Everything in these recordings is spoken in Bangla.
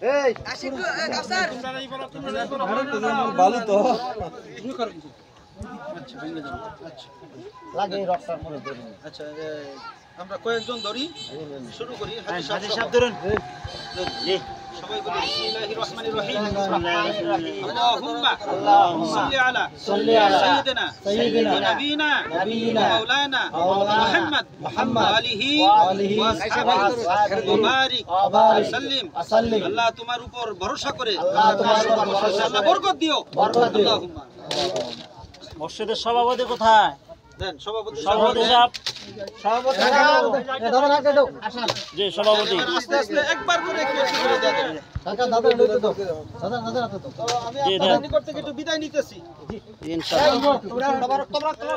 এই আশিক কাউসার বালু তো তুমি করো কিছু। আচ্ছা ভেঙে যাবে। আচ্ছা লাগে রক্তটা মনে ধরে আচ্ছা আমরা কয়েকজন ধরি শুরু করি হাদিস শব্দ ধরুন জি সবাই বলি বিসমিল্লাহির রহমানির রহিম বিসমিল্লাহির রহমানির রহিম আল্লাহুম্মা সাল্লি আলা সাইয়্যিদিনা নাবিয়িনা মাওলানা মুহাম্মদ আলিহি ওয়া সাহবিহি ওয়া বারিক সাল্লিম আল্লাহ তোমার উপর ভরসা করে আল্লাহ বরকত দিও আল্লাহুম্মা মসজিদের সভাপতি কোথায় দেন সভাপতি সভাপতি সাহেব ধরো না দাও আসেন জি সভাপতি আস্তে আস্তে একবার করে একটু করে দেন কাকা দাদা লইতে দাও দাদা তো আমি আপনাদের নিকট থেকে একটু বিদায় নিতেছি জি ইনশাআল্লাহ তোমরা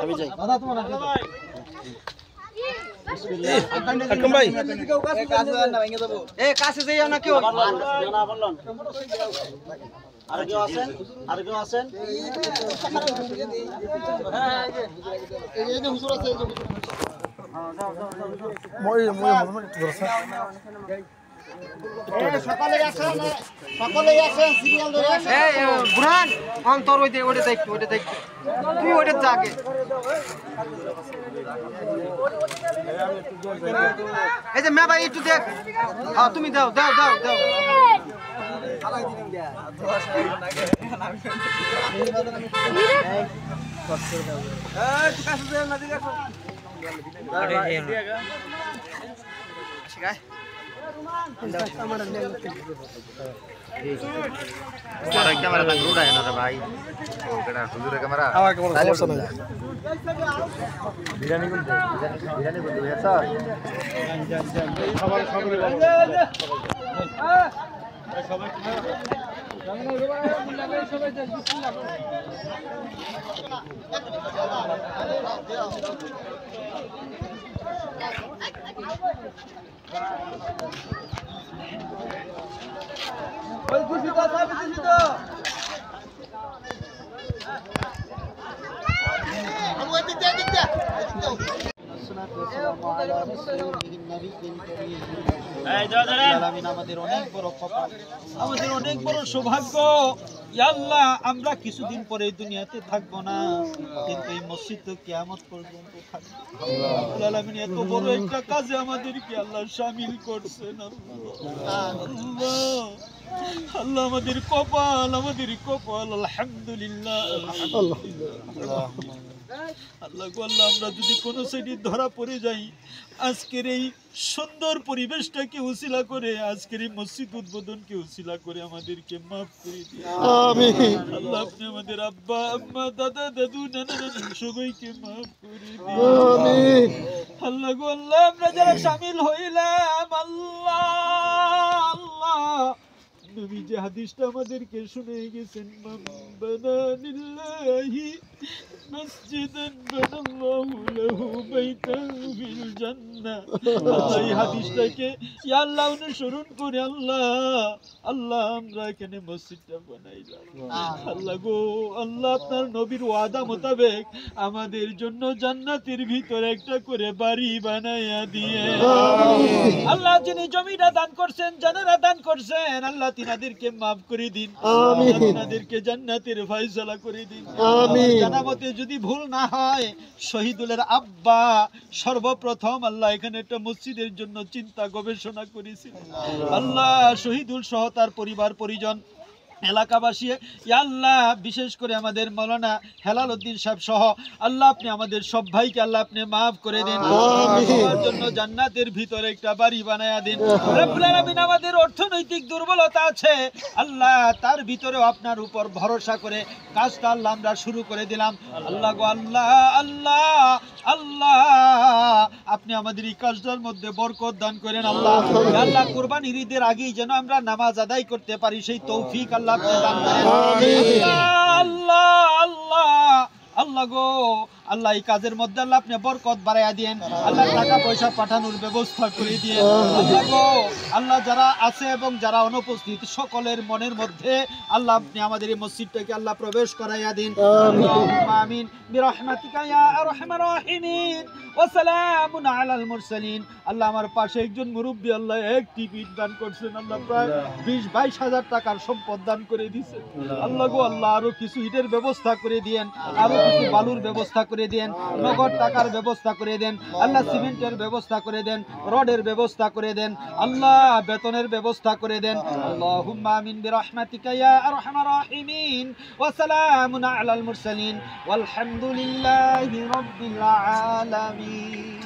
আমি যাই দাদা তোমার আগে দাও বিসমিল্লাহ আকম ভাই এ কাছে যাইও না কেউ না বললেন আর কেউ আছেন এই যে হুজুর আছে মই সকালে আসেন সিরিয়াল ধরে আসেন এই বুরহান অন্তর ওইটা দেখ তুই ওইটা যাকে এই যে মে ভাই একটু দেখ হ্যাঁ তুমি দাও ক্যামেরা তাঙ্গ উড়ায় না রে ভাই ও কেডা হুজুরের ক্যামেরা বিরিয়ানি কোন স্যার আমাদের অনেক বড় সৌভাগ্য ইয়া আল্লাহ আমরা কিছুদিন পরে এই দুনিয়াতে থাকবো না কিন্তু এই মসজিদ তো কিয়ামত পর্যন্ত থাকবে আল্লাহ আলামিন এত বড় একটা কাজে আমাদেরকে আল্লাহ শামিল করছেন আল্লাহ আমাদের কপাল আলহামদুলিল্লাহ আল্লাহ গো আল্লাহ আমরা যদি কোনো সাইডে ধরা পড়ে যাই আজকের এই সুন্দর পরিবেশটাকে উসিলা করে আজকের এই মসজিদ উদ্বোধনকে উসিলা করে আমাদেরকে মাফ করে দিন আমিন আল্লাহ আপনি আমাদের আব্বা আম্মা দাদা দাদু নানা নানি সবাইকে মাফ করে দিন আমিন আল্লাহ গো আল্লাহ আমরা যারা শামিল হইলাম আল্লাহ নবী যে হাদিসটা আমাদেরকে শুনে গেছেন বানানিল্লাহি মসজিদান বানাল্লাহু লাহু বাইতান ফিল জান্নাহ এই হাদিসটাকে ইয়া আল্লাহ অনুসরণ করে আল্লাহ আমরা এখানে মসজিদটা বানাইলাম আল্লাহ গো আল্লাহ আপনার নবীর ওয়াদা মোতাবেক আমাদের জন্য জান্নাতের ভিতরে একটা করে বাড়ি বানাইয়া দিয়ে আল্লাহ যিনি জমিটা দান করছেন জানারা দান করছেন আল্লাহ তিনাদেরকে মাফ করে দিন আমিন তিনাদেরকে জান্নাতের ফয়সালা করে দিন আমিন জানামতে যদি ভুল না হয় শহীদুলের আব্বা সর্বপ্রথম আল্লাহ এখানে একটা মসজিদের জন্য চিন্তা গবেষণা করেছিলেন আল্লাহ শহীদুল সহ তার পরিবার পরিজন এলাকাবাসী ইয়া আল্লাহ বিশেষ করে আমাদের মাওলানা হেলাল উদ্দিন সাহেব সহ আল্লাহ আপনি আমাদের সব ভাইকে আল্লাহ আপনি মাফ করে দিন সবার জন্য জান্নাতের ভিতরে একটা বাড়ি বানায়া দিন রব্বুল আলামিন আমাদের অর্থনৈতিক দুর্বলতা আছে আল্লাহ তার ভিতরেও আপনার উপর ভরসা করে কাজটা আল্লাহ আমরা শুরু করে দিলাম আল্লাহ গো আল্লাহ আপনি আমাদের এই কাজটার মধ্যে বরকত দান করেন আল্লাহ আল্লাহ কুরবানির ঈদের আগেই যেন আমরা নামাজ আদায় করতে পারি সেই তৌফিক আল্লাহ আপনি দান করেন আল্লাহ গো আল্লাহ এই কাজের মধ্যে আল্লাহ আপনি বরকত বাড়াইয়া দিয়েন আল্লাহ টাকা পয়সা পাঠানোর ব্যবস্থা করে দিয়েন আল্লাহ গো আল্লাহ যারা আছে এবং যারা অনুপস্থিত সকলের মনের মধ্যে আল্লাহ আপনি আমাদের এই মসজিদটাকে আল্লাহ প্রবেশ করাইয়া দিন আল্লাহুম্মা আমিন বিরহমাতিকা ইয়া আরহামার রাহিমিন ওয়া সালামুন আলাল মুরসালিন আল্লাহ আমার পাশে একজন মুরব্বি আল্লাহ এক টিপি দান করছেন আল্লাহ প্রায় 20-22 হাজার টাকার সম্পদ দান করে দিয়েছেন আল্লাহ গো আল্লাহ আরো কিছু ইটের ব্যবস্থা করে দিয়েন আরো কিছু বালুর ব্যবস্থা করে দেন নগদ টাকার ব্যবস্থা করে দেন আল্লাহ সিমেন্টের ব্যবস্থা করে দেন রডের ব্যবস্থা করে দেন আল্লাহ বেতনের ব্যবস্থা করে দেন আল্লাহুম্মা আমিন বিরহমাতিকা ইয়া আরহামার রাহিমিন ওয়া সালামুন আলাল মুরসালিন ওয়ালহামদুলিল্লাহি রাব্বিল আলামিন